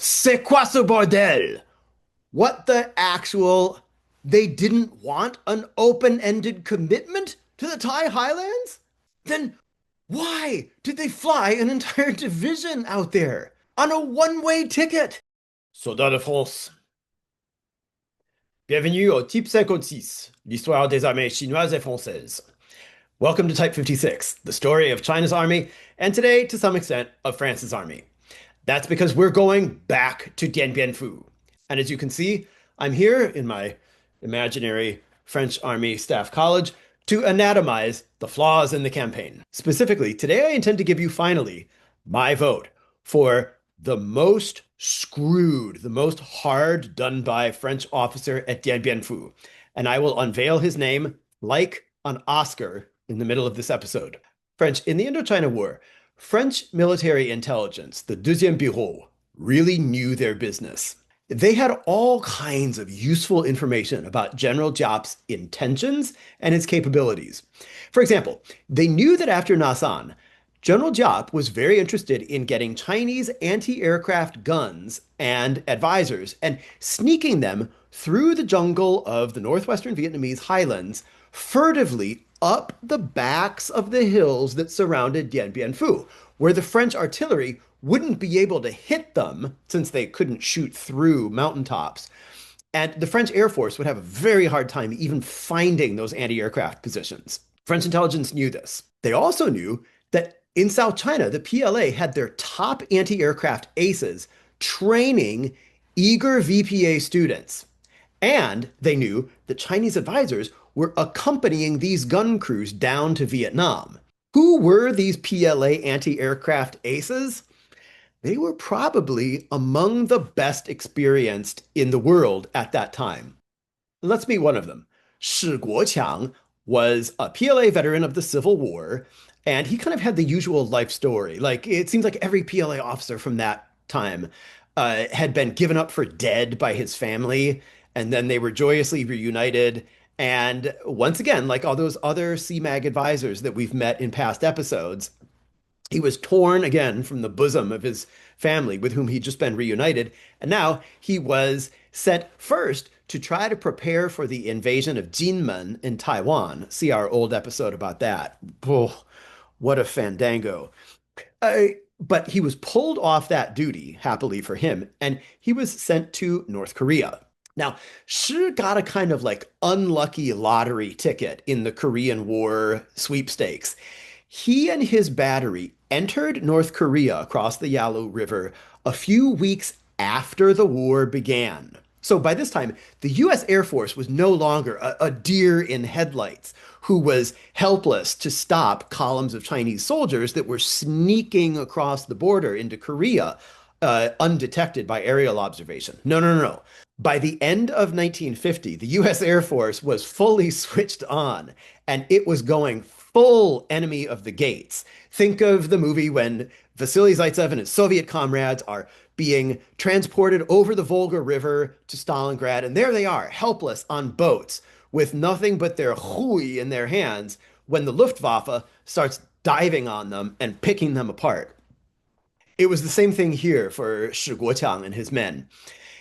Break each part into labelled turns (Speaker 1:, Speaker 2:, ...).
Speaker 1: C'est quoi ce bordel? What the actual? They didn't want an open-ended commitment to the Thai Highlands? Then why did they fly an entire division out there on a one-way ticket? Soldats de France. Bienvenue au Type 56, l'histoire des armées chinoises et françaises. Welcome to Type 56, the story of China's army, and today, to some extent, of France's army. That's because we're going back to Dien Bien Phu. And as you can see, I'm here in my imaginary French Army Staff College to anatomize the flaws in the campaign. Specifically, today I intend to give you finally my vote for the most screwed, the most hard done by French officer at Dien Bien Phu. And I will unveil his name like an Oscar in the middle of this episode. French, in the Indochina War, French military intelligence, the Deuxième Bureau, really knew their business. They had all kinds of useful information about General Giap's intentions and his capabilities. For example, they knew that after Nasan, General Giap was very interested in getting Chinese anti-aircraft guns and advisors and sneaking them through the jungle of the northwestern Vietnamese highlands furtively up the backs of the hills that surrounded Dien Bien Phu, where the French artillery wouldn't be able to hit them since they couldn't shoot through mountaintops. And the French Air Force would have a very hard time even finding those anti-aircraft positions. French intelligence knew this. They also knew that in South China, the PLA had their top anti-aircraft aces training eager VPA students. And they knew that Chinese advisors were accompanying these gun crews down to Vietnam. Who were these PLA anti-aircraft aces? They were probably among the best experienced in the world at that time. Let's meet one of them. Shi Guoqiang was a PLA veteran of the Civil War, and he kind of had the usual life story. Like, it seems like every PLA officer from that time had been given up for dead by his family, and then they were joyously reunited. And once again, like all those other CMAG advisors that we've met in past episodes, he was torn again from the bosom of his family with whom he'd just been reunited. And now he was sent first to try to prepare for the invasion of Jinmen in Taiwan. See our old episode about that. Oh, what a fandango. But he was pulled off that duty, happily for him, and he was sent to North Korea. Now, Shi got a kind of like unlucky lottery ticket in the Korean War sweepstakes. He and his battery entered North Korea across the Yalu River a few weeks after the war began. So by this time, the US Air Force was no longer a deer in headlights who was helpless to stop columns of Chinese soldiers that were sneaking across the border into Korea undetected by aerial observation. No, no, no, no. By the end of 1950, the US Air Force was fully switched on and it was going full enemy of the gates. Think of the movie when Vasily Zaitsev and his Soviet comrades are being transported over the Volga River to Stalingrad, and there they are, helpless on boats with nothing but their hui in their hands when the Luftwaffe starts diving on them and picking them apart. It was the same thing here for Shi Guoqiang and his men.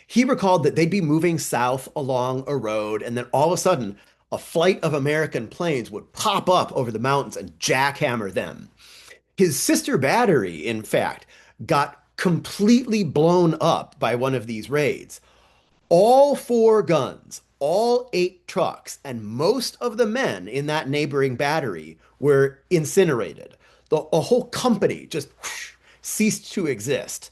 Speaker 1: He recalled that they'd be moving south along a road, and then all of a sudden, a flight of American planes would pop up over the mountains and jackhammer them. His sister battery, in fact, got completely blown up by one of these raids. All four guns, all eight trucks, and most of the men in that neighboring battery were incinerated. A whole company just whoosh, ceased to exist.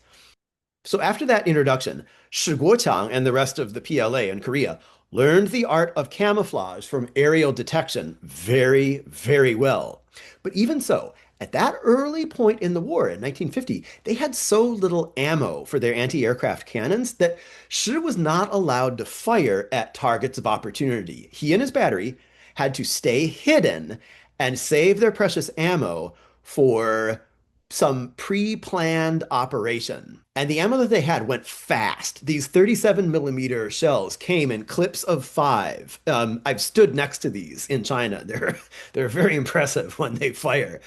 Speaker 1: So after that introduction, Shi Guoqiang and the rest of the PLA in Korea learned the art of camouflage from aerial detection very, very well. But even so, at that early point in the war in 1950, they had so little ammo for their anti-aircraft cannons that Shi was not allowed to fire at targets of opportunity. He and his battery had to stay hidden and save their precious ammo for some pre-planned operation. And the ammo that they had went fast. These 37 millimeter shells came in clips of 5. I've stood next to these in China. They're very impressive when they fire.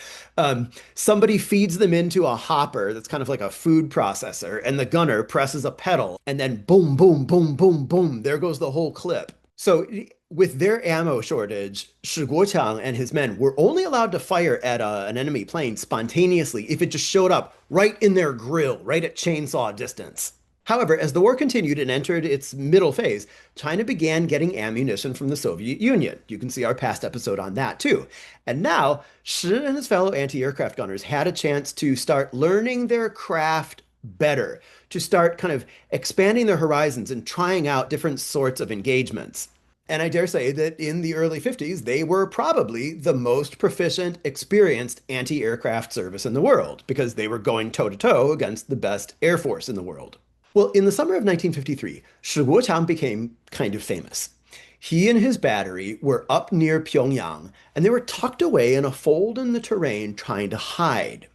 Speaker 1: Somebody feeds them into a hopper that's kind of like a food processor, and the gunner presses a pedal, and then boom, boom, boom, boom, boom, there goes the whole clip. So with their ammo shortage, Shi Guoqiang and his men were only allowed to fire at an enemy plane spontaneously if it just showed up right in their grill, right at chainsaw distance. However, as the war continued and entered its middle phase, China began getting ammunition from the Soviet Union. You can see our past episode on that too. And now, Shi and his fellow anti-aircraft gunners had a chance to start learning their craft better, to start kind of expanding their horizons and trying out different sorts of engagements. And I dare say that in the early 50s, they were probably the most proficient, experienced anti-aircraft service in the world because they were going toe-to-toe against the best air force in the world. Well, in the summer of 1953, Shi Guoqiang became kind of famous. He and his battery were up near Pyongyang, and they were tucked away in a fold in the terrain trying to hide.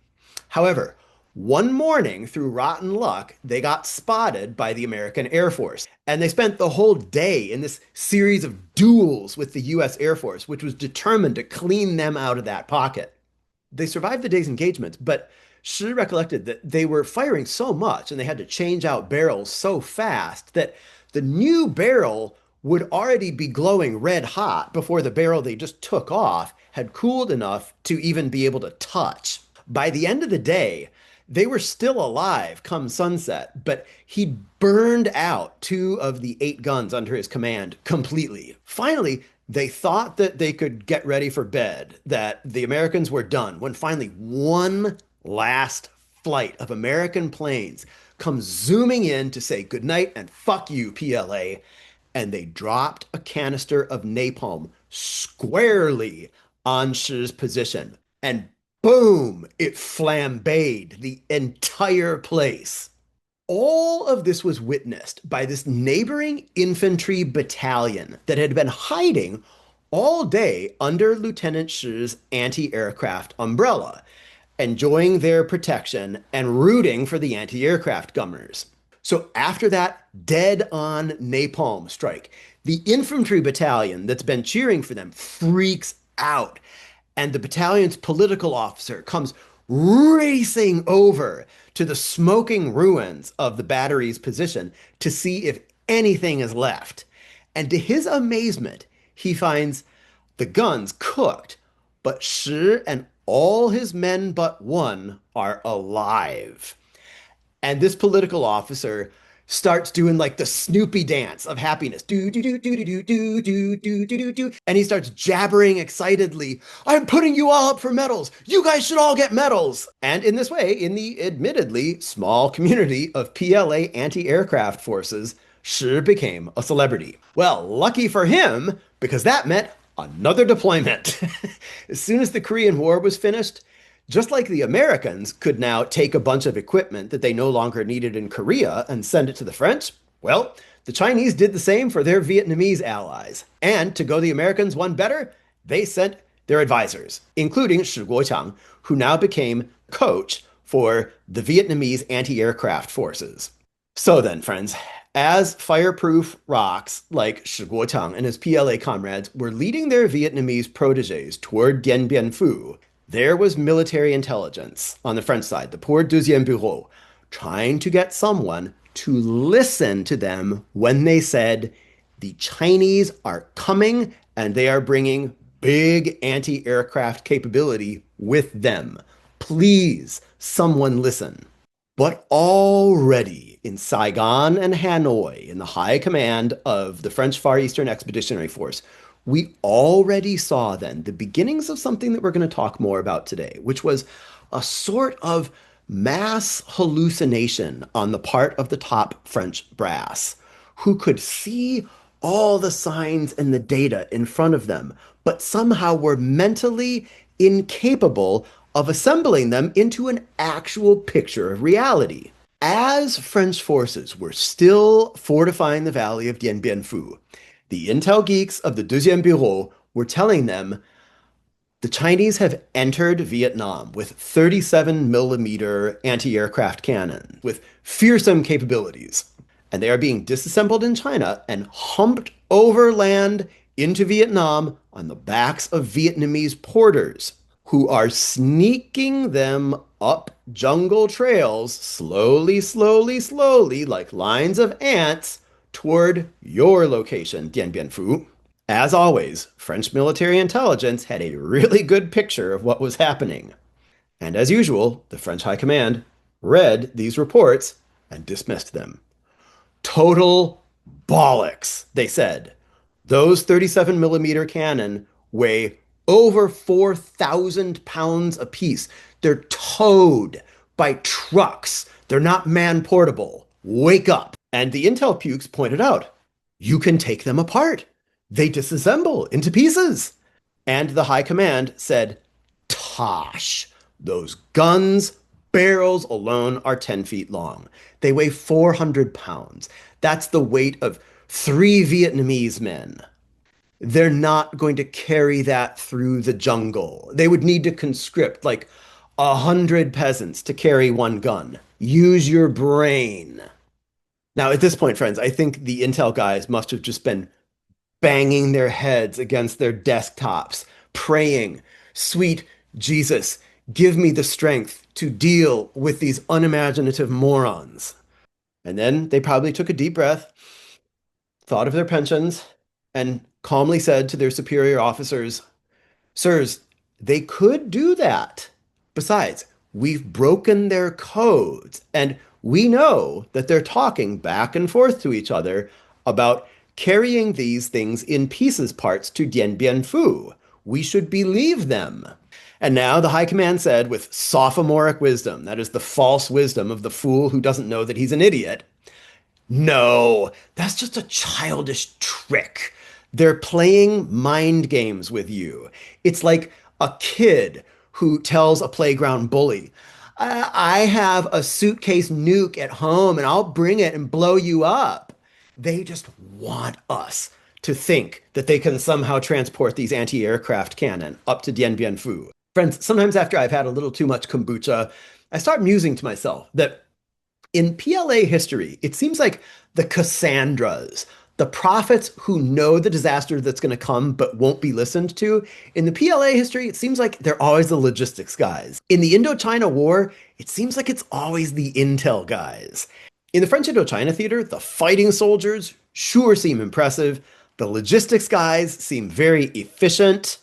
Speaker 1: However, one morning, through rotten luck, they got spotted by the American Air Force. And they spent the whole day in this series of duels with the US Air Force, which was determined to clean them out of that pocket. They survived the day's engagement, but Shi recollected that they were firing so much and they had to change out barrels so fast that the new barrel would already be glowing red hot before the barrel they just took off had cooled enough to even be able to touch. By the end of the day, they were still alive come sunset, but he burned out 2 of the 8 guns under his command completely. Finally, they thought that they could get ready for bed, that the Americans were done, when finally one last flight of American planes comes zooming in to say goodnight and fuck you, PLA, and they dropped a canister of napalm squarely on Shi's position. And boom, it flambéed the entire place. All of this was witnessed by this neighboring infantry battalion that had been hiding all day under Lieutenant Shi's anti-aircraft umbrella, enjoying their protection and rooting for the anti-aircraft gunners. So after that dead-on napalm strike, the infantry battalion that's been cheering for them freaks out. And the battalion's political officer comes racing over to the smoking ruins of the battery's position to see if anything is left. And to his amazement, he finds the guns cooked, but Shi and all his men but one are alive. And this political officer starts doing like the Snoopy dance of happiness. Do do do do do do do do do do do. And he starts jabbering excitedly. I'm putting you all up for medals. You guys should all get medals. And in this way, in the admittedly small community of PLA anti-aircraft forces, Shi became a celebrity. Well, lucky for him, because that meant another deployment. As soon as the Korean War was finished, just like the Americans could now take a bunch of equipment that they no longer needed in Korea and send it to the French, well, the Chinese did the same for their Vietnamese allies. And to go the Americans one better, they sent their advisors, including Shi Guoqiang, who now became coach for the Vietnamese anti-aircraft forces. So then, friends, as fireproof rocks like Shi Guoqiang and his PLA comrades were leading their Vietnamese protégés toward Dien Bien Phu, there was military intelligence on the French side, the poor Deuxième Bureau, trying to get someone to listen to them when they said, the Chinese are coming and they are bringing big anti-aircraft capability with them. Please, someone listen. But already in Saigon and Hanoi, in the high command of the French Far Eastern Expeditionary Force, we already saw then the beginnings of something that we're going to talk more about today, which was a sort of mass hallucination on the part of the top French brass, who could see all the signs and the data in front of them, but somehow were mentally incapable of assembling them into an actual picture of reality. As French forces were still fortifying the valley of Dien Bien Phu, the intel geeks of the Deuxième Bureau were telling them The Chinese have entered Vietnam with 37 millimeter anti-aircraft cannon with fearsome capabilities. And they are being disassembled in China and humped overland into Vietnam on the backs of Vietnamese porters who are sneaking them up jungle trails slowly, slowly, slowly, like lines of ants toward your location, Dien Bien Phu. As always, French military intelligence had a really good picture of what was happening. And as usual, the French High Command read these reports and dismissed them. Total bollocks, they said. Those 37 millimeter cannon weigh over 4,000 pounds apiece. They're towed by trucks. They're not man portable. Wake up. And the intel pukes pointed out, you can take them apart. They disassemble into pieces. And the high command said, tosh, those guns, barrels alone are 10 feet long. They weigh 400 pounds. That's the weight of 3 Vietnamese men. They're not going to carry that through the jungle. They would need to conscript like 100 peasants to carry one gun. Use your brain. Now, at this point, friends, I think the intel guys must have just been banging their heads against their desktops, praying, sweet Jesus, give me the strength to deal with these unimaginative morons. And then they probably took a deep breath, thought of their pensions, and calmly said to their superior officers, sirs, they could do that. Besides, we've broken their codes, and we know that they're talking back and forth to each other about carrying these things in pieces parts to Dien Bien Phu. We should believe them. And now the high command said with sophomoric wisdom, that is the false wisdom of the fool who doesn't know that he's an idiot, no, that's just a childish trick. They're playing mind games with you. It's like a kid who tells a playground bully, I have a suitcase nuke at home and I'll bring it and blow you up. They just want us to think that they can somehow transport these anti-aircraft cannon up to Dien Bien Phu. Friends, sometimes after I've had a little too much kombucha, I start musing to myself that in PLA history, it seems like the Cassandras, the prophets who know the disaster that's going to come but won't be listened to, in the PLA history, it seems like they're always the logistics guys. In the Indochina War, it seems like it's always the intel guys. In the French Indochina theater, the fighting soldiers sure seem impressive. The logistics guys seem very efficient.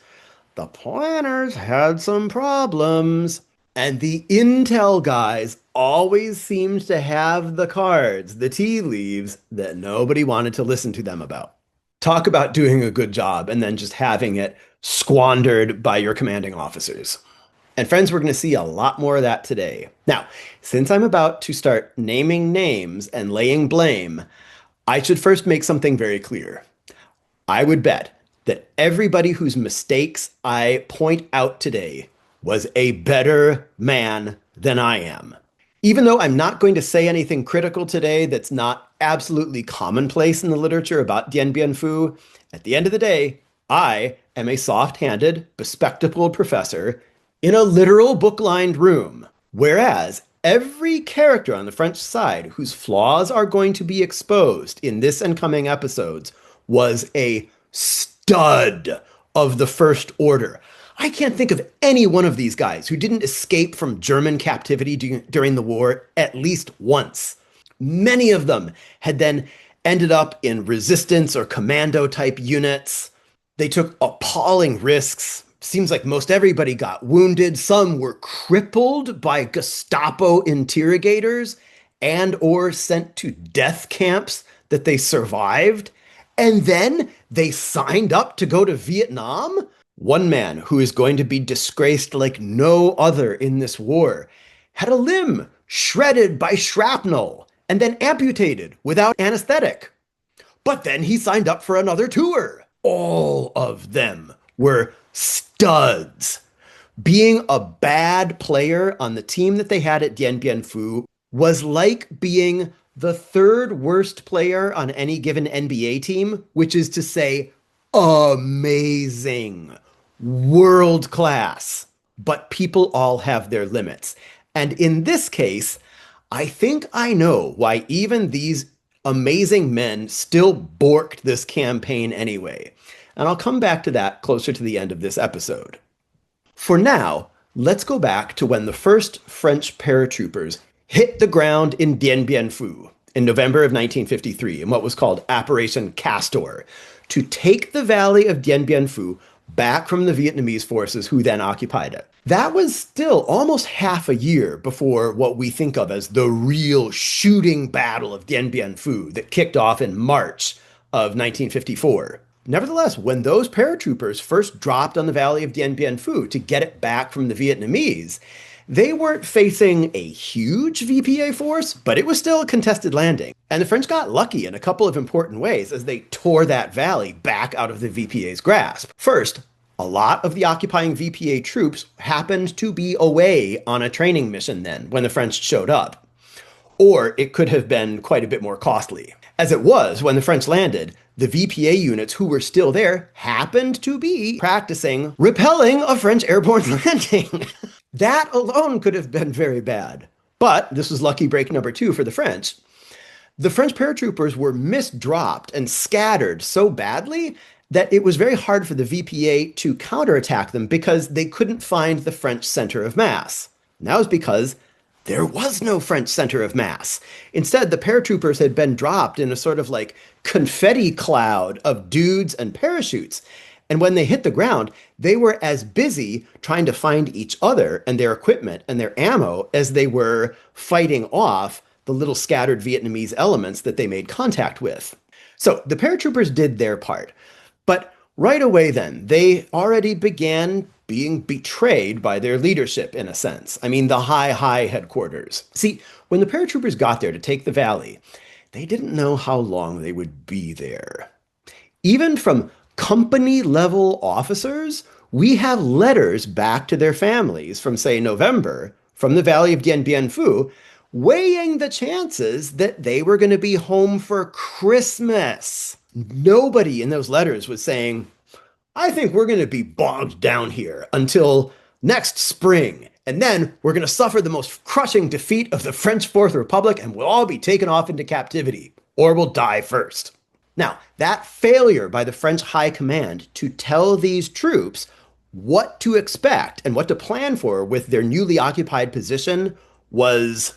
Speaker 1: The planners had some problems. And the intel guys always seemed to have the cards, the tea leaves, that nobody wanted to listen to them about. Talk about doing a good job and then just having it squandered by your commanding officers. And friends, we're going to see a lot more of that today. Now, since I'm about to start naming names and laying blame, I should first make something very clear. I would bet that everybody whose mistakes I point out today was a better man than I am. Even though I'm not going to say anything critical today that's not absolutely commonplace in the literature about Dien Bien Phu, at the end of the day, I am a soft-handed, bespectacled professor in a literal book-lined room, whereas every character on the French side whose flaws are going to be exposed in this and coming episodes was a stud of the First Order. I can't think of any one of these guys who didn't escape from German captivity during the war at least once. Many of them had then ended up in resistance or commando type units. They took appalling risks. Seems like most everybody got wounded. Some were crippled by Gestapo interrogators and or sent to death camps that they survived. And then they signed up to go to Vietnam. One man who is going to be disgraced like no other in this war had a limb shredded by shrapnel and then amputated without anesthetic. But then he signed up for another tour. All of them were studs. Being a bad player on the team that they had at Dien Bien Phu was like being the third worst player on any given NBA team, which is to say, amazing. world class. But people all have their limits. And in this case, I think I know why even these amazing men still borked this campaign anyway. And I'll come back to that closer to the end of this episode. For now, let's go back to when the first French paratroopers hit the ground in Dien Bien Phu in November of 1953 in what was called Operation Castor to take the valley of Dien Bien Phu back from the Vietnamese forces who then occupied it. That was still almost half a year before what we think of as the real shooting battle of Dien Bien Phu that kicked off in March of 1954. Nevertheless, when those paratroopers first dropped on the valley of Dien Bien Phu to get it back from the Vietnamese, they weren't facing a huge VPA force, but it was still a contested landing. And the French got lucky in a couple of important ways as they tore that valley back out of the VPA's grasp. First, a lot of the occupying VPA troops happened to be away on a training mission then when the French showed up. Or it could have been quite a bit more costly. As it was, when the French landed, the VPA units who were still there happened to be practicing repelling a French airborne landing. That alone could have been very bad. But this was lucky break number 2 for the French. The French paratroopers were misdropped and scattered so badly that it was very hard for the VPA to counterattack them because they couldn't find the French center of mass. And that was because there was no French center of mass. Instead, the paratroopers had been dropped in a sort of like confetti cloud of dudes and parachutes. And when they hit the ground, they were as busy trying to find each other and their equipment and their ammo as they were fighting off the little scattered Vietnamese elements that they made contact with. So the paratroopers did their part. But right away then, they already began being betrayed by their leadership, in a sense. I mean, the high headquarters. See, when the paratroopers got there to take the valley, they didn't know how long they would be there. Even from company-level officers, we have letters back to their families from, say, November, from the valley of Dien Bien Phu, weighing the chances that they were going to be home for Christmas. Nobody in those letters was saying, I think we're going to be bogged down here until next spring, and then we're going to suffer the most crushing defeat of the French Fourth Republic, and we'll all be taken off into captivity, or we'll die first. Now, that failure by the French High Command to tell these troops what to expect and what to plan for with their newly occupied position was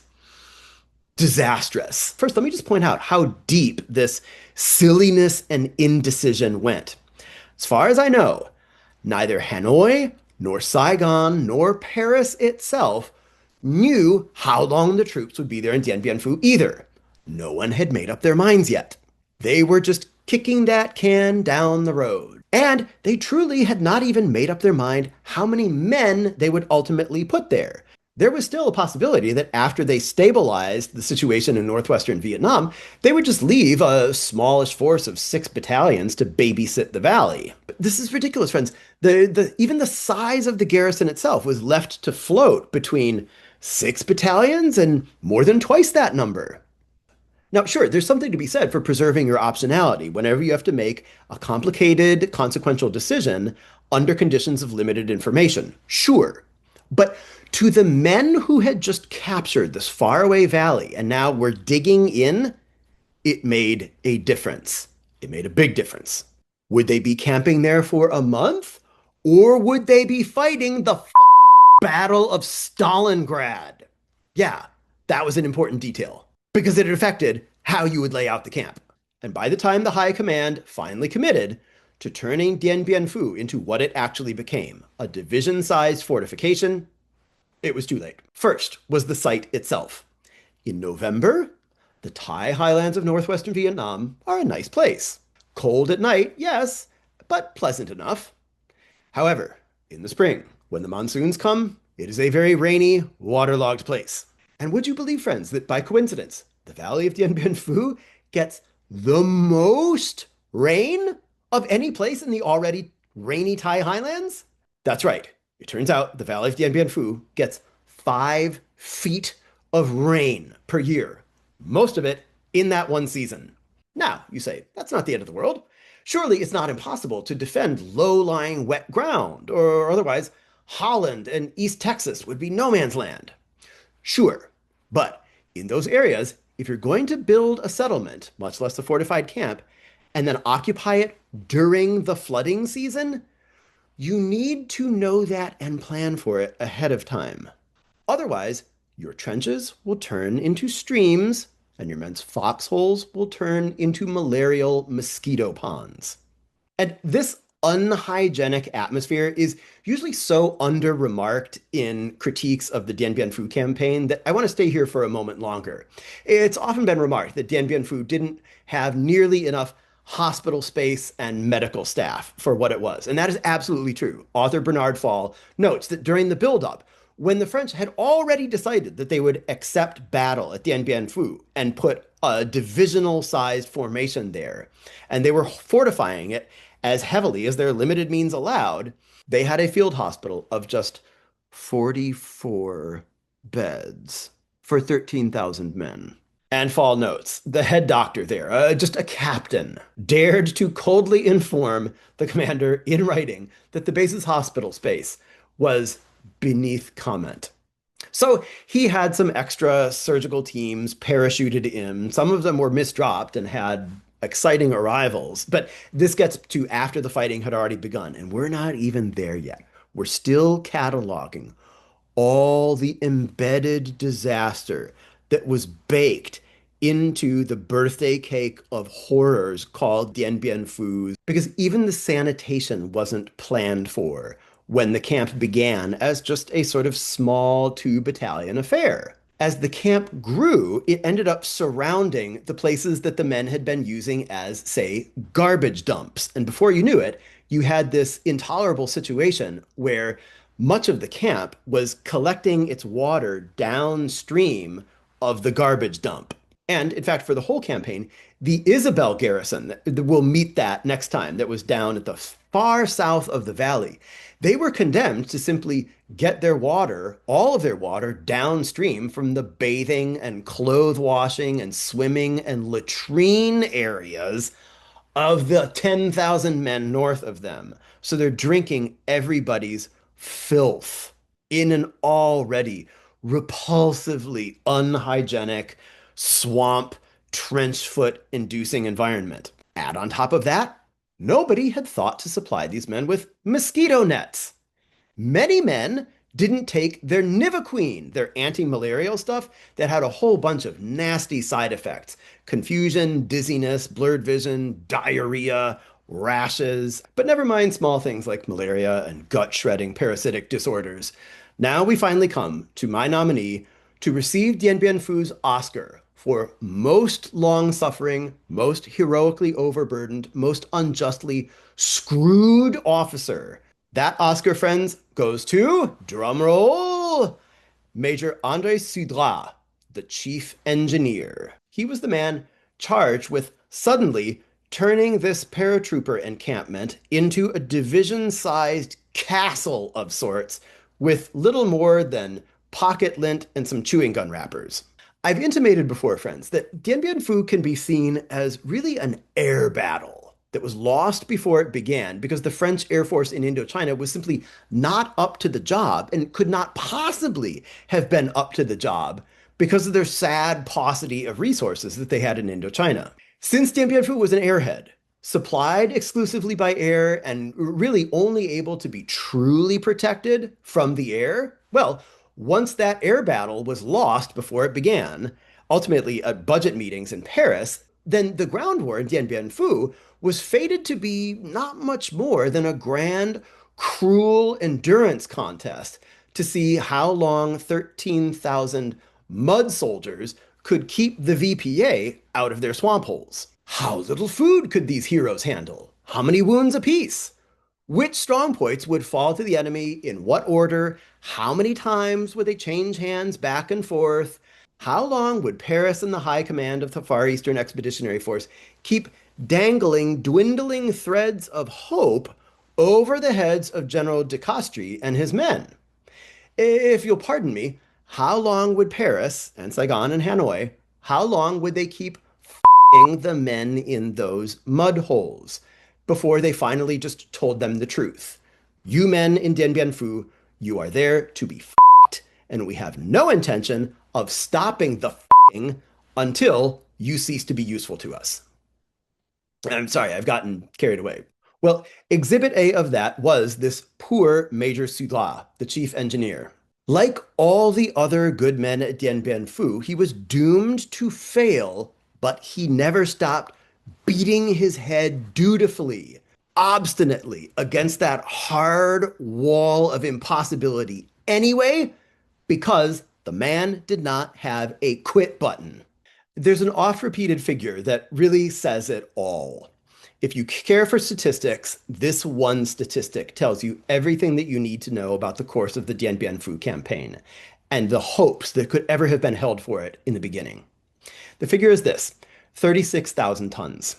Speaker 1: disastrous. First, let me just point out how deep this silliness and indecision went. As far as I know, neither Hanoi, nor Saigon, nor Paris itself knew how long the troops would be there in Dien Bien Phu either. No one had made up their minds yet. They were just kicking that can down the road. And they truly had not even made up their mind how many men they would ultimately put there. There was still a possibility that after they stabilized the situation in northwestern Vietnam, they would just leave a smallish force of 6 battalions to babysit the valley. But this is ridiculous, friends. Even the size of the garrison itself was left to float between 6 battalions and more than twice that number. Now, sure, there's something to be said for preserving your optionality whenever you have to make a complicated, consequential decision under conditions of limited information. Sure. But to the men who had just captured this faraway valley and now were digging in, it made a difference. It made a big difference. Would they be camping there for a month? Or would they be fighting the Battle of Stalingrad? Yeah, that was an important detail because it affected how you would lay out the camp. And by the time the High Command finally committed to turning Dien Bien Phu into what it actually became, a division-sized fortification, it was too late. First was the site itself. In November, the Thai highlands of northwestern Vietnam are a nice place. Cold at night, yes, but pleasant enough. However, in the spring, when the monsoons come, it is a very rainy, waterlogged place. And would you believe, friends, that by coincidence, the valley of Dien Bien Phu gets the most rain of any place in the already rainy Thai highlands? That's right. It turns out the valley of Dien Bien Phu gets 5 feet of rain per year, most of it in that one season. Now, you say, that's not the end of the world. Surely it's not impossible to defend low-lying wet ground, or otherwise Holland and East Texas would be no man's land. Sure, but in those areas, if you're going to build a settlement, much less a fortified camp, and then occupy it during the flooding season, you need to know that and plan for it ahead of time. Otherwise, your trenches will turn into streams, and your men's foxholes will turn into malarial mosquito ponds. And this unhygienic atmosphere is usually so under-remarked in critiques of the Dien Bien Phu campaign that I want to stay here for a moment longer. It's often been remarked that Dien Bien Phu didn't have nearly enough hospital space and medical staff for what it was. And that is absolutely true. Author Bernard Fall notes that during the buildup, when the French had already decided that they would accept battle at Dien Bien Phu and put a divisional-sized formation there, and they were fortifying it as heavily as their limited means allowed, they had a field hospital of just 44 beds for 13,000 men. And Fall notes, the head doctor there, just a captain, dared to coldly inform the commander in writing that the base's hospital space was beneath comment. So he had some extra surgical teams parachuted in. Some of them were misdropped and had exciting arrivals. But this gets to after the fighting had already begun, and we're not even there yet. We're still cataloging all the embedded disaster that was baked into the birthday cake of horrors called Dien Bien Phu, because even the sanitation wasn't planned for when the camp began as just a sort of small two-battalion affair. As the camp grew, it ended up surrounding the places that the men had been using as, say, garbage dumps. And before you knew it, you had this intolerable situation where much of the camp was collecting its water downstream of the garbage dump. And in fact, for the whole campaign, the Isabel garrison, we'll meet that next time, that was down at the far south of the valley, they were condemned to simply get their water, all of their water, downstream from the bathing and clothes washing and swimming and latrine areas of the 10,000 men north of them. So they're drinking everybody's filth in an already repulsively unhygienic swamp, trench foot inducing environment. Add on top of that, nobody had thought to supply these men with mosquito nets. Many men didn't take their Nivaqueen, their anti-malarial stuff that had a whole bunch of nasty side effects. Confusion, dizziness, blurred vision, diarrhea, rashes, but never mind small things like malaria and gut-shredding parasitic disorders. Now we finally come to my nominee to receive Dien Bien Phu's Oscar for most long-suffering, most heroically overburdened, most unjustly screwed officer. That Oscar, friends, goes to, drumroll, Major André Sudras, the chief engineer. He was the man charged with suddenly turning this paratrooper encampment into a division-sized castle of sorts with little more than pocket lint and some chewing gun wrappers. I've intimated before, friends, that Dien Bien Phu can be seen as really an air battle that was lost before it began because the French Air Force in Indochina was simply not up to the job and could not possibly have been up to the job because of their sad paucity of resources that they had in Indochina. Since Dien Bien Phu was an airhead, supplied exclusively by air and really only able to be truly protected from the air, well, once that air battle was lost before it began, ultimately at budget meetings in Paris, then the ground war in Dien Bien Phu was fated to be not much more than a grand, cruel endurance contest to see how long 13,000 mud soldiers could keep the VPA out of their swamp holes. How little food could these heroes handle? How many wounds apiece? Which strong points would fall to the enemy in what order? How many times would they change hands back and forth? How long would Paris and the High Command of the Far Eastern Expeditionary Force keep dangling, dwindling threads of hope over the heads of General de Castries and his men? If you'll pardon me, how long would Paris and Saigon and Hanoi, how long would they keep the men in those mud holes? before they finally just told them the truth. You men in Dien Bien Phu, you are there to be f***ed, and we have no intention of stopping the f***ing until you cease to be useful to us. I'm sorry, I've gotten carried away. Well, exhibit A of that was this poor Major Sudla, the chief engineer. Like all the other good men at Dien Bien Phu, he was doomed to fail, but he never stopped beating his head dutifully, obstinately against that hard wall of impossibility anyway, because the man did not have a quit button. There's an oft-repeated figure that really says it all. If you care for statistics, this one statistic tells you everything that you need to know about the course of the Dien Bien Phu campaign and the hopes that could ever have been held for it in the beginning. The figure is this: 36,000 tons.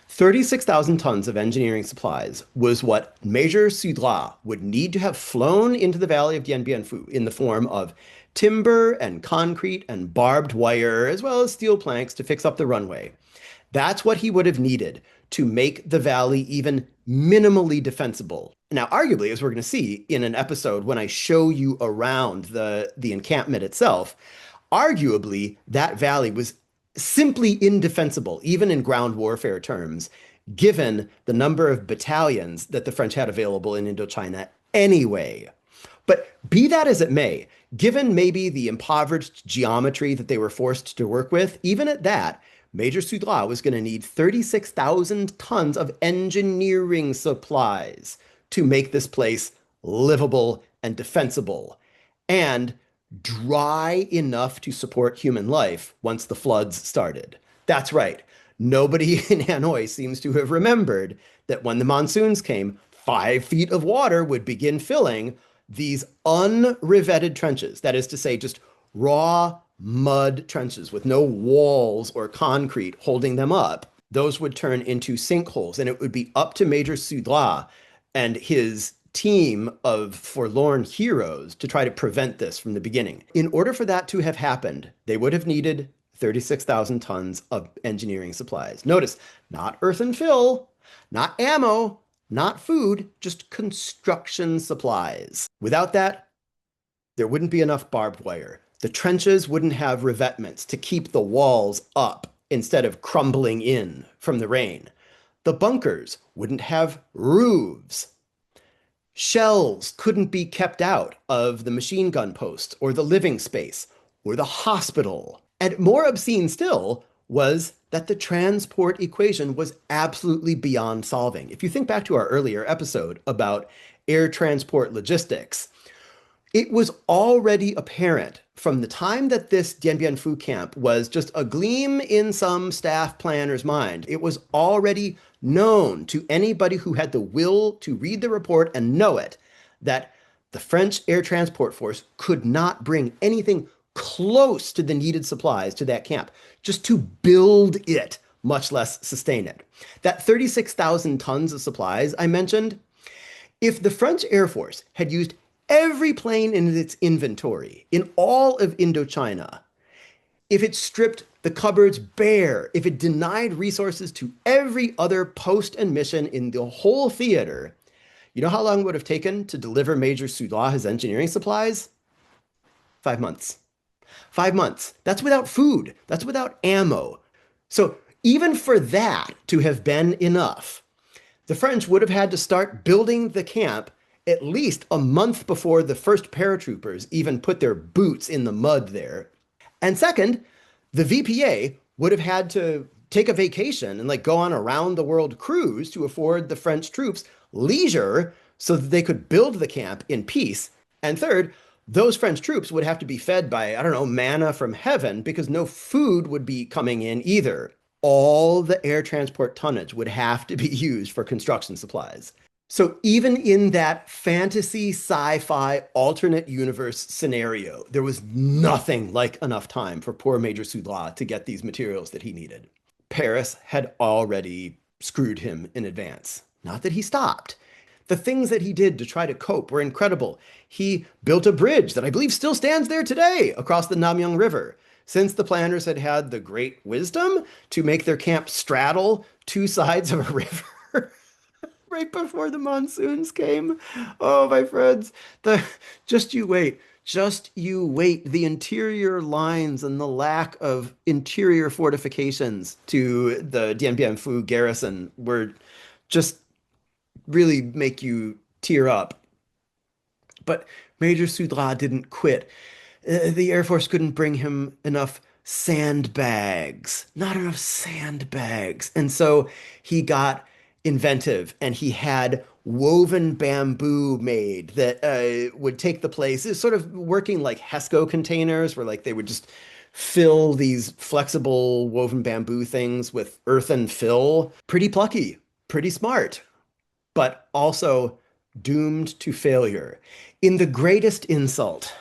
Speaker 1: 36,000 tons of engineering supplies was what Major Sudla would need to have flown into the valley of Dien Bien Phu in the form of timber and concrete and barbed wire, as well as steel planks to fix up the runway. That's what he would have needed to make the valley even minimally defensible. Now, arguably, as we're going to see in an episode when I show you around the encampment itself, arguably that valley was simply indefensible, even in ground warfare terms, given the number of battalions that the French had available in Indochina anyway. But be that as it may, given maybe the impoverished geometry that they were forced to work with, even at that, Major Sudla was going to need 36,000 tons of engineering supplies to make this place livable and defensible, and dry enough to support human life once the floods started. That's right. Nobody in Hanoi seems to have remembered that when the monsoons came, 5 feet of water would begin filling these unrevetted trenches. That is to say, just raw mud trenches with no walls or concrete holding them up. Those would turn into sinkholes, and it would be up to Major Sudla and his team of forlorn heroes to try to prevent this from the beginning. In order for that to have happened, they would have needed 36,000 tons of engineering supplies. Notice, not earth and fill, not ammo, not food, just construction supplies. Without that, there wouldn't be enough barbed wire. The trenches wouldn't have revetments to keep the walls up instead of crumbling in from the rain. The bunkers wouldn't have roofs. Shells couldn't be kept out of the machine gun post or the living space or the hospital. And more obscene still was that the transport equation was absolutely beyond solving. If you think back to our earlier episode about air transport logistics, it was already apparent from the time that this Dien Bien Phu camp was just a gleam in some staff planner's mind. It was already known to anybody who had the will to read the report and know it, that the French Air Transport Force could not bring anything close to the needed supplies to that camp, just to build it, much less sustain it. That 36,000 tons of supplies I mentioned, if the French Air Force had used every plane in its inventory in all of Indochina, if it stripped the cupboards bare, if it denied resources to every other post and mission in the whole theater, you know how long it would have taken to deliver Major Sudla his engineering supplies? 5 months. 5 months. That's without food. That's without ammo. So even for that to have been enough, the French would have had to start building the camp at least a month before the first paratroopers even put their boots in the mud there. And second, the VPA would have had to take a vacation and like go on a round the world cruise to afford the French troops leisure so that they could build the camp in peace. And third, those French troops would have to be fed by, I don't know, manna from heaven because no food would be coming in either. All the air transport tonnage would have to be used for construction supplies. So even in that fantasy sci-fi alternate universe scenario, there was nothing like enough time for poor Major Sudla to get these materials that he needed. Paris had already screwed him in advance. Not that he stopped. The things that he did to try to cope were incredible. He built a bridge that I believe still stands there today across the Namyang River, since the planners had the great wisdom to make their camp straddle 2 sides of a river. right before the monsoons came. Oh, my friends, the just you wait. Just you wait. The interior lines and the lack of interior fortifications to the Dien Bien Phu garrison were just really make you tear up. But Major Sudra didn't quit. The Air Force couldn't bring him enough sandbags, not enough sandbags. And so he got inventive and he had woven bamboo made that would take the place. It's sort of working like HESCO containers where like they would just fill these flexible woven bamboo things with earthen fill. Pretty plucky, pretty smart, but also doomed to failure. In the greatest insult,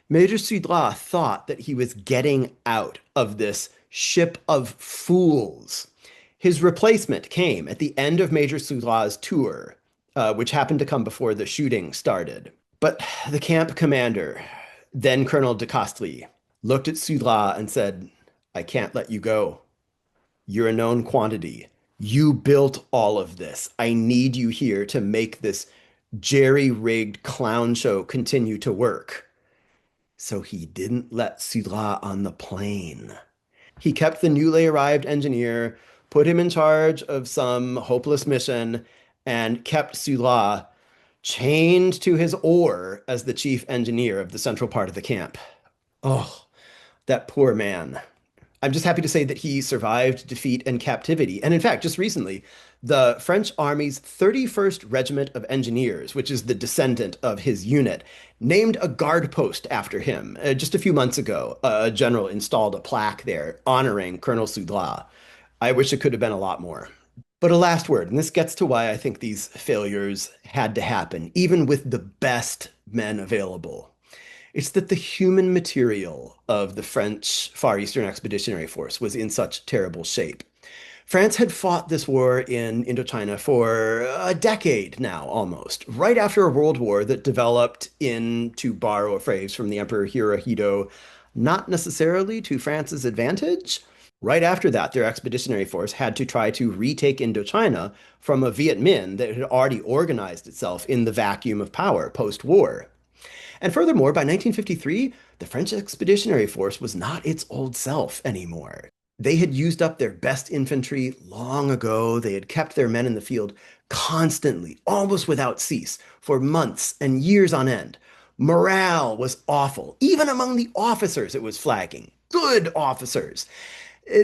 Speaker 1: Major Sudra thought that he was getting out of this ship of fools. His replacement came at the end of Major Sudra's tour, which happened to come before the shooting started. But the camp commander, then Colonel de Castries, looked at Sudra and said, I can't let you go. You're a known quantity. You built all of this. I need you here to make this jerry-rigged clown show continue to work. So he didn't let Sudra on the plane. He kept the newly arrived engineer, put him in charge of some hopeless mission, and kept Sudra chained to his oar as the chief engineer of the central part of the camp. Oh, that poor man. I'm just happy to say that he survived defeat and captivity. And in fact, just recently, the French Army's 31st Regiment of Engineers, which is the descendant of his unit, named a guard post after him. Just a few months ago, a general installed a plaque there honoring Colonel Sudra. I wish it could have been a lot more. But a last word, and this gets to why I think these failures had to happen, even with the best men available. It's that the human material of the French Far Eastern Expeditionary Force was in such terrible shape. France had fought this war in Indochina for a decade now, almost, right after a world war that developed in, to borrow a phrase from the Emperor Hirohito, not necessarily to France's advantage. Right after that, their expeditionary force had to try to retake Indochina from a Viet Minh that had already organized itself in the vacuum of power post-war. And furthermore, by 1953, the French Expeditionary Force was not its old self anymore. They had used up their best infantry long ago. They had kept their men in the field constantly, almost without cease, for months and years on end. Morale was awful. Even among the officers, it was flagging. Good officers.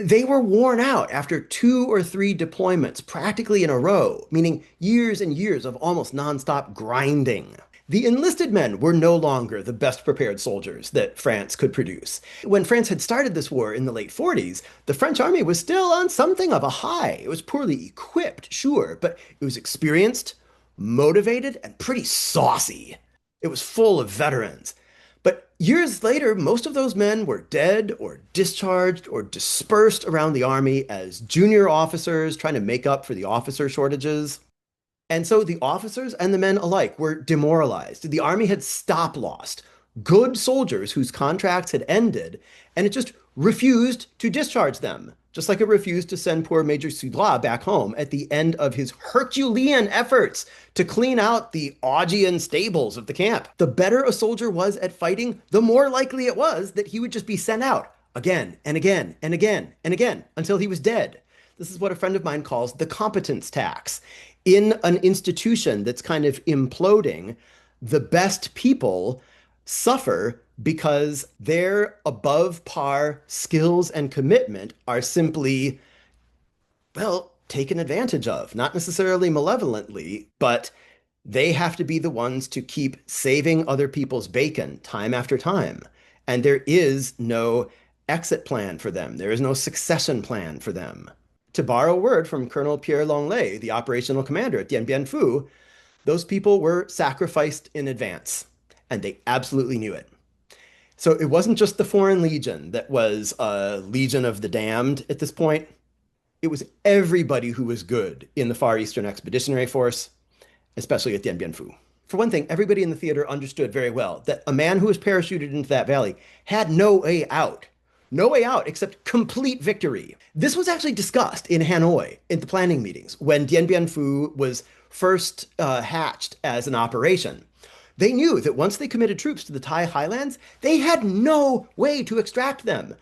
Speaker 1: They were worn out after 2 or 3 deployments, practically in a row, meaning years and years of almost nonstop grinding. The enlisted men were no longer the best prepared soldiers that France could produce. When France had started this war in the late 40s, the French army was still on something of a high. It was poorly equipped, sure, but it was experienced, motivated, and pretty saucy. It was full of veterans. But years later, most of those men were dead or discharged or dispersed around the army as junior officers trying to make up for the officer shortages. And so the officers and the men alike were demoralized. The army had stop-lossed good soldiers whose contracts had ended, and it just refused to discharge them, just like it refused to send poor Major Sudra back home at the end of his Herculean efforts to clean out the Augean stables of the camp. The better a soldier was at fighting, the more likely it was that he would just be sent out again and again and again and again until he was dead. This is what a friend of mine calls the competence tax. In an institution that's kind of imploding, the best people suffer because their above par skills and commitment are simply, well, taken advantage of. Not necessarily malevolently, but they have to be the ones to keep saving other people's bacon time after time. And there is no exit plan for them. There is no succession plan for them. To borrow a word from Colonel Pierre Longley, the operational commander at Dien Bien Phu, those people were sacrificed in advance, and they absolutely knew it. So it wasn't just the Foreign Legion that was a legion of the damned at this point. It was everybody who was good in the Far Eastern Expeditionary Force, especially at Dien Bien Phu. For one thing, everybody in the theater understood very well that a man who was parachuted into that valley had no way out. No way out except complete victory. This was actually discussed in Hanoi in the planning meetings when Dien Bien Phu was first hatched as an operation. They knew that once they committed troops to the Thai highlands, they had no way to extract them,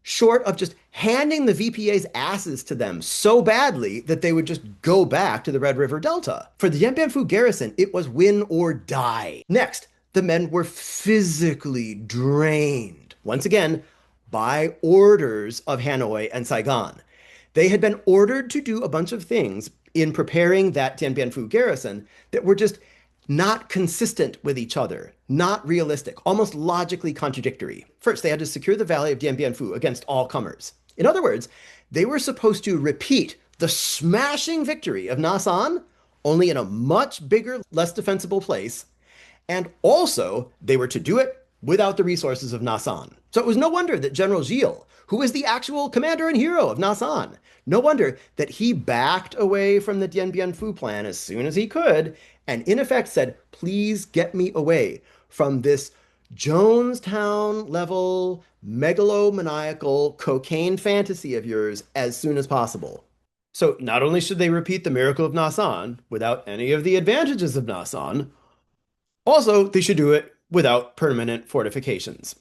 Speaker 1: short of just handing the VPA's asses to them so badly that they would just go back to the Red River Delta. For the Dien Bien Phu garrison, it was win or die. Next, the men were physically drained, once again, by orders of Hanoi and Saigon. They had been ordered to do a bunch of things in preparing that Dien Bien Phu garrison that were just not consistent with each other, not realistic, almost logically contradictory. First, they had to secure the valley of Dien Bien Phu against all comers. In other words, they were supposed to repeat the smashing victory of Na San, only in a much bigger, less defensible place. And also, they were to do it without the resources of Na San. So it was no wonder that General Gilles, who was the actual commander and hero of Na San, no wonder that he backed away from the Dien Bien Phu plan as soon as he could, and in effect said, please get me away from this Jonestown level megalomaniacal cocaine fantasy of yours as soon as possible. So not only should they repeat the miracle of Na San without any of the advantages of Na San, also they should do it without permanent fortifications.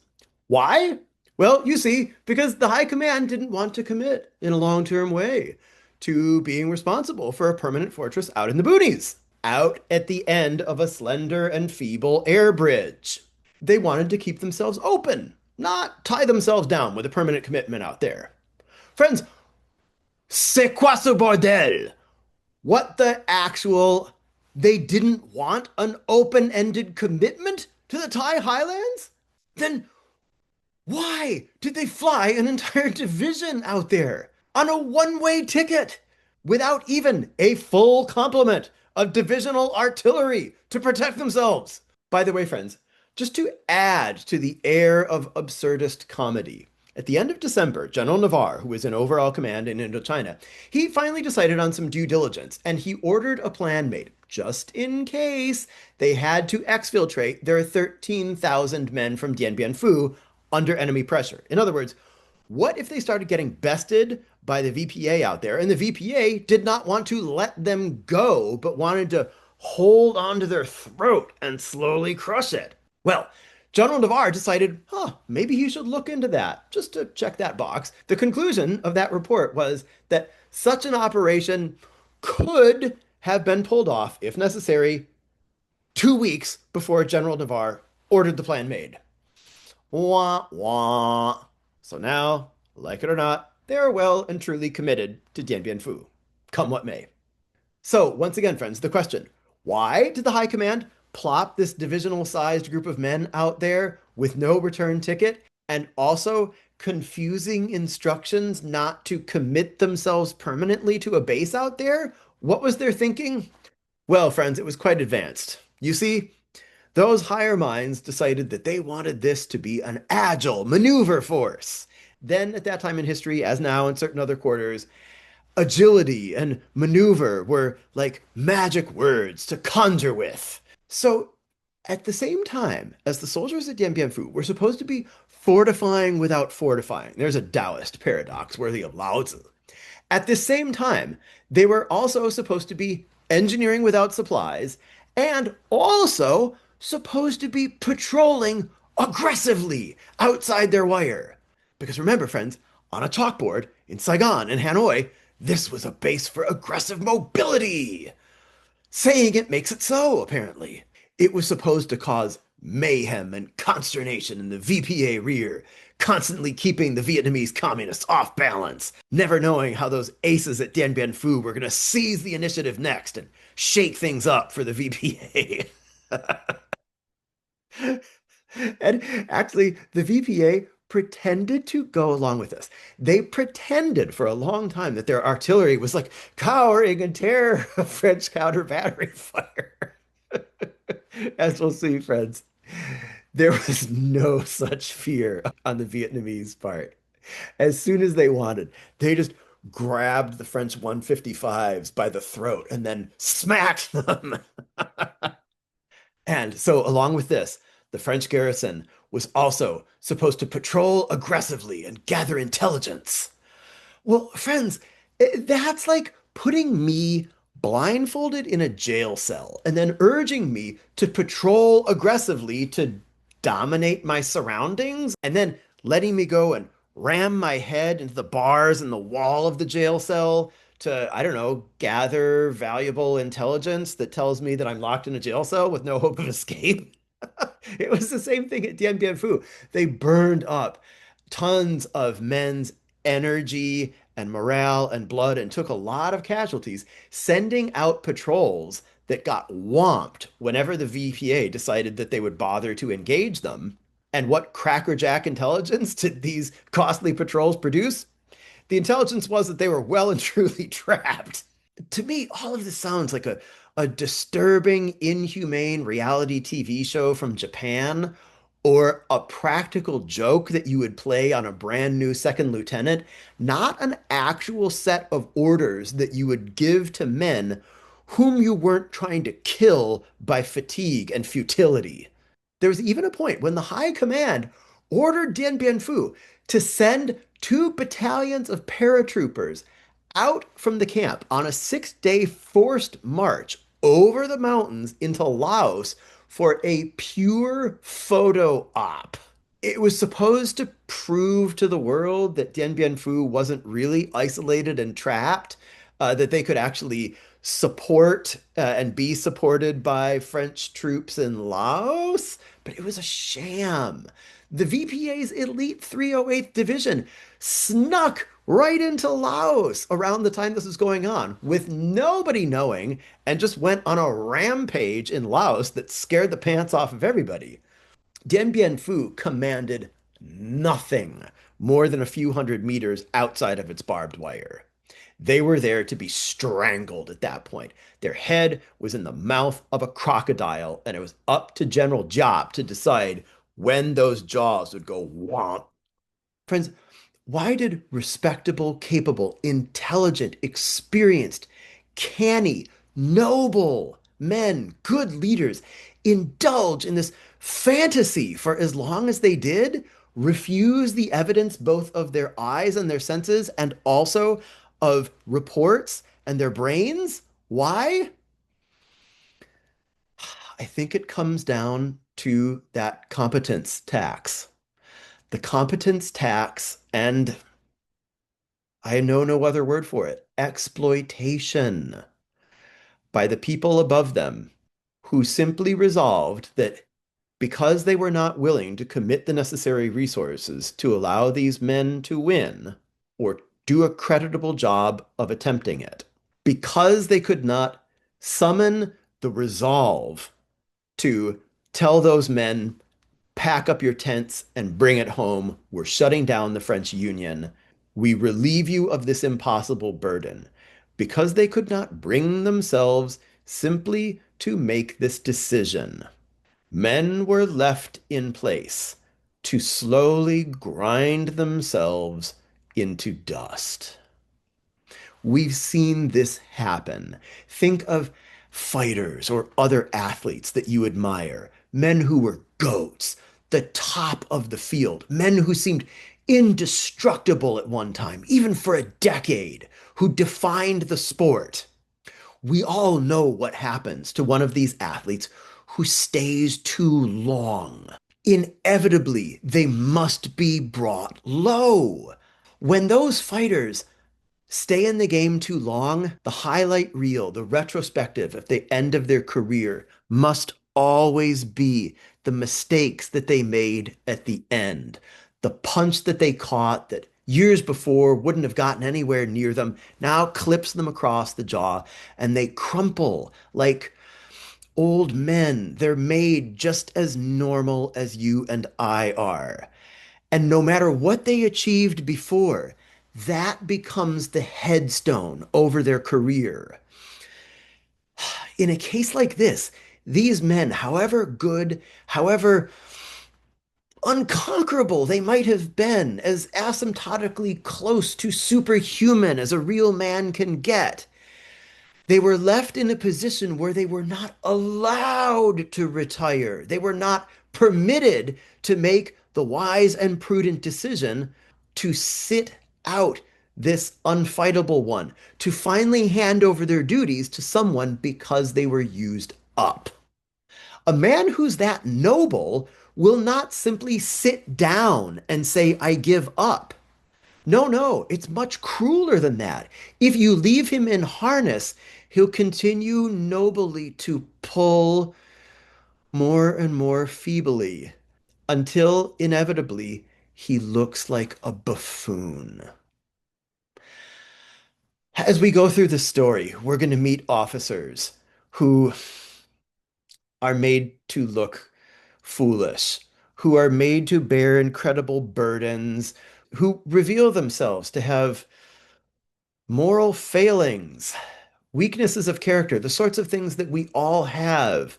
Speaker 1: Why? Well, you see, because the High Command didn't want to commit in a long-term way to being responsible for a permanent fortress out in the boonies, out at the end of a slender and feeble air bridge. They wanted to keep themselves open, not tie themselves down with a permanent commitment out there. Friends, c'est quoi ce bordel? What the actual... They didn't want an open-ended commitment to the Thai highlands? Then why did they fly an entire division out there on a one-way ticket without even a full complement of divisional artillery to protect themselves? By the way, friends, just to add to the air of absurdist comedy, at the end of December, General Navarre, who was in overall command in Indochina, he finally decided on some due diligence, and he ordered a plan made, just in case they had to exfiltrate their 13,000 men from Dien Bien Phu under enemy pressure. In other words, what if they started getting bested by the VPA out there, and the VPA did not want to let them go, but wanted to hold onto their throat and slowly crush it? Well, General Navarre decided, maybe he should look into that, just to check that box. The conclusion of that report was that such an operation could have been pulled off, if necessary, 2 weeks before General Navarre ordered the plan made. Wah, wah. So now, like it or not, they are well and truly committed to Dien Bien Phu, come what may. So, once again, friends, the question, why did the High Command plop this divisional-sized group of men out there with no return ticket and also confusing instructions not to commit themselves permanently to a base out there? What was their thinking? Well, friends, it was quite advanced. You see, those higher minds decided that they wanted this to be an agile maneuver force. Then, at that time in history, as now in certain other quarters, agility and maneuver were like magic words to conjure with. So, at the same time as the soldiers at Dien Bien Phu were supposed to be fortifying without fortifying, there's a Taoist paradox worthy of Lao Tzu. At the same time, they were also supposed to be engineering without supplies and also supposed to be patrolling aggressively outside their wire. Because remember, friends, on a chalkboard in Saigon and Hanoi, this was a base for aggressive mobility. Saying it makes it so, apparently. It was supposed to cause mayhem and consternation in the VPA rear, constantly keeping the Vietnamese communists off balance, never knowing how those aces at Dien Bien Phu were going to seize the initiative next and shake things up for the VPA. And actually, the VPA pretended to go along with this. They pretended for a long time that their artillery was like cowering in terror of French counter battery fire. As we'll see, friends, there was no such fear on the Vietnamese part. As soon as they wanted, they just grabbed the French 155s by the throat and then smacked them. And so, along with this, the French garrison was also supposed to patrol aggressively and gather intelligence. Well, friends, that's like putting me blindfolded in a jail cell and then urging me to patrol aggressively to dominate my surroundings and then letting me go and ram my head into the bars and the wall of the jail cell to, I don't know, gather valuable intelligence that tells me that I'm locked in a jail cell with no hope of escape. It was the same thing at Dien Bien Phu. They burned up tons of men's energy and morale and blood and took a lot of casualties, sending out patrols that got whomped whenever the VPA decided that they would bother to engage them. And what crackerjack intelligence did these costly patrols produce? The intelligence was that they were well and truly trapped. To me, all of this sounds like a disturbing, inhumane reality TV show from Japan or a practical joke that you would play on a brand new second lieutenant, not an actual set of orders that you would give to men whom you weren't trying to kill by fatigue and futility. There was even a point when the high command ordered Dien Bien Phu to send 2 battalions of paratroopers out from the camp on a 6-day forced march over the mountains into Laos for a pure photo op. It was supposed to prove to the world that Dien Bien Phu wasn't really isolated and trapped, that they could actually support and be supported by French troops in Laos, but it was a sham. The VPA's elite 308th Division snuck right into Laos around the time this was going on with nobody knowing and just went on a rampage in Laos that scared the pants off of everybody. Dien Bien Phu commanded nothing more than a few hundred meters outside of its barbed wire. They were there to be strangled at that point. Their head was in the mouth of a crocodile, and it was up to General Giap to decide when those jaws would go womp. Friends, why did respectable, capable, intelligent, experienced, canny, noble men, good leaders indulge in this fantasy for as long as they did, refuse the evidence both of their eyes and their senses and also of reports and their brains? Why? I think it comes down to that competence tax. The competence tax and I know no other word for it, exploitation by the people above them who simply resolved that because they were not willing to commit the necessary resources to allow these men to win or do a creditable job of attempting it, because they could not summon the resolve to tell those men, pack up your tents and bring it home. We're shutting down the French Union. We relieve you of this impossible burden. Because they could not bring themselves simply to make this decision, men were left in place to slowly grind themselves into dust. We've seen this happen. Think of fighters or other athletes that you admire, men who were goats, the top of the field, men who seemed indestructible at one time, even for a decade, who defined the sport. We all know what happens to one of these athletes who stays too long. Inevitably, they must be brought low. When those fighters stay in the game too long, the highlight reel, the retrospective at the end of their career must always be the mistakes that they made at the end. The punch that they caught that years before wouldn't have gotten anywhere near them now clips them across the jaw and they crumple like old men. They're made just as normal as you and I are. And no matter what they achieved before, that becomes the headstone over their career. In a case like this, these men, however good, however unconquerable they might have been, as asymptotically close to superhuman as a real man can get, they were left in a position where they were not allowed to retire. They were not permitted to make the wise and prudent decision to sit out this unfightable one, to finally hand over their duties to someone because they were used up. A man who's that noble will not simply sit down and say, I give up. No, no, it's much crueler than that. If you leave him in harness, he'll continue nobly to pull more and more feebly until inevitably he looks like a buffoon. As we go through the story, we're going to meet officers who are made to look foolish, who are made to bear incredible burdens, who reveal themselves to have moral failings, weaknesses of character, the sorts of things that we all have.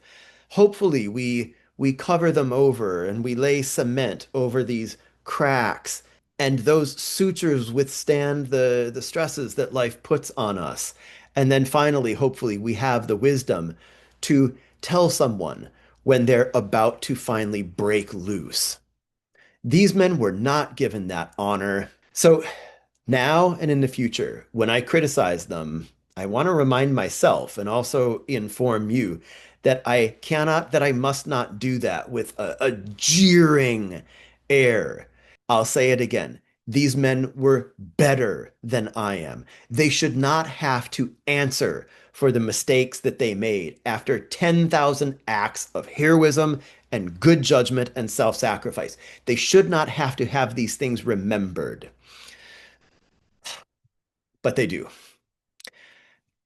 Speaker 1: Hopefully, we cover them over and we lay cement over these cracks, and those sutures withstand the stresses that life puts on us. And then finally, hopefully, we have the wisdom to tell someone when they're about to finally break loose. These men were not given that honor. So now and in the future, when I criticize them, I want to remind myself and also inform you that I must not do that with a jeering air. I'll say it again. These men were better than I am. They should not have to answer for the mistakes that they made after 10,000 acts of heroism and good judgment and self-sacrifice. They should not have to have these things remembered. But they do.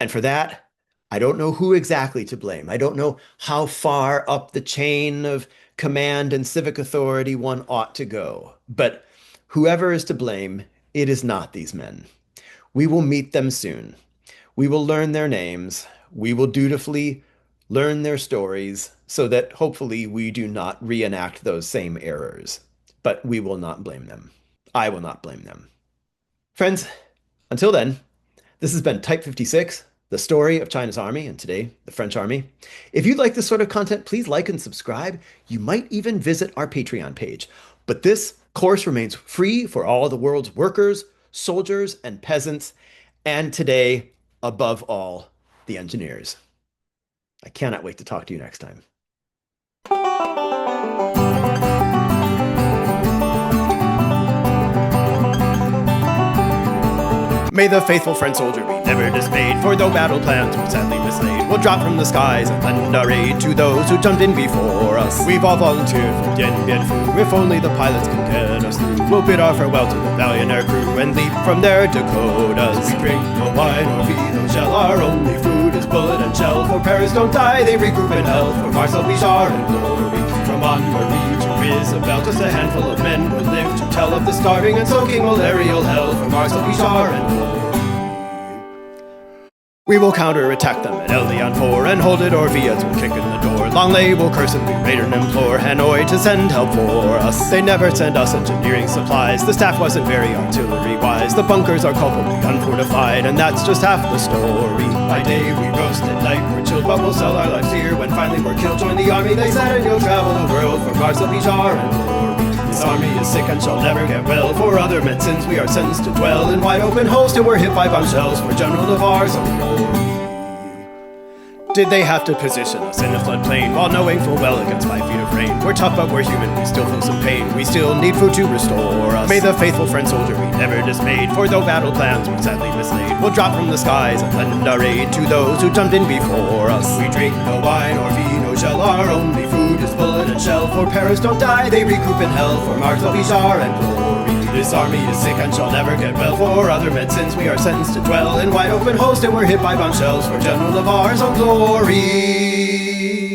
Speaker 1: And for that, I don't know who exactly to blame. I don't know how far up the chain of command and civic authority one ought to go. But whoever is to blame, it is not these men. We will meet them soon. We will learn their names. We will dutifully learn their stories so that hopefully we do not reenact those same errors. But we will not blame them. I will not blame them. Friends, until then, this has been Type 56, the story of China's army, and today, the French army. If you like this sort of content, please like and subscribe. You might even visit our Patreon page. But this course remains free for all the world's workers, soldiers, and peasants, and today, above all, the engineers. I cannot wait to talk to you next time. May the faithful French soldier be never dismayed, for though battle plans were sadly mislaid, we'll drop from the skies and lend our aid to those who jumped in before us. We've all volunteered for Dien, if only the pilots can get us through. We'll bid our farewell to the valiant air crew and leap from their Dakotas. We drink no wine or feed no shell, our only food is bullet and shell. For Paris don't die, they regroup in hell, for Marcel Bichard and glory. From Henri to Isabel, just a handful of men would live to tell of the starving and soaking malarial hell, for Marcel Bichard and glory. We will counter-attack them at Elian 4 and hold it, or Viets will kick in the door. Langley will curse and we raider and implore Hanoi to send help for us. They never send us engineering supplies. The staff wasn't very artillery-wise. The bunkers are culpably unfortified, and that's just half the story. By day we roast, at night we're chilled, but we'll sell our lives here. When finally we're killed, join the army, they said, and you'll travel the world for Marcel Bichard and glory. This army is sick and shall never get well. For other men's sins we are sentenced to dwell in wide open holes till we're hit by bombshells for General Navarre's own glory. Did they have to position us in a floodplain while knowing full well against 5 feet of rain? We're tough but we're human, we still feel some pain. We still need food to restore us. May the faithful French soldier be never dismayed, for though battle plans were sadly mislaid, we'll drop from the skies and lend our aid to those who jumped in before us. We drink no wine or feed no shell, our only food is bullet and shell. For Paris don't die, they regroup in hell, for Marcel Bichard and glory. This army is sick and shall never get well. For other men's sins we are sentenced to dwell in wide open holes till we're hit by bombshells for General Navarre's own glory.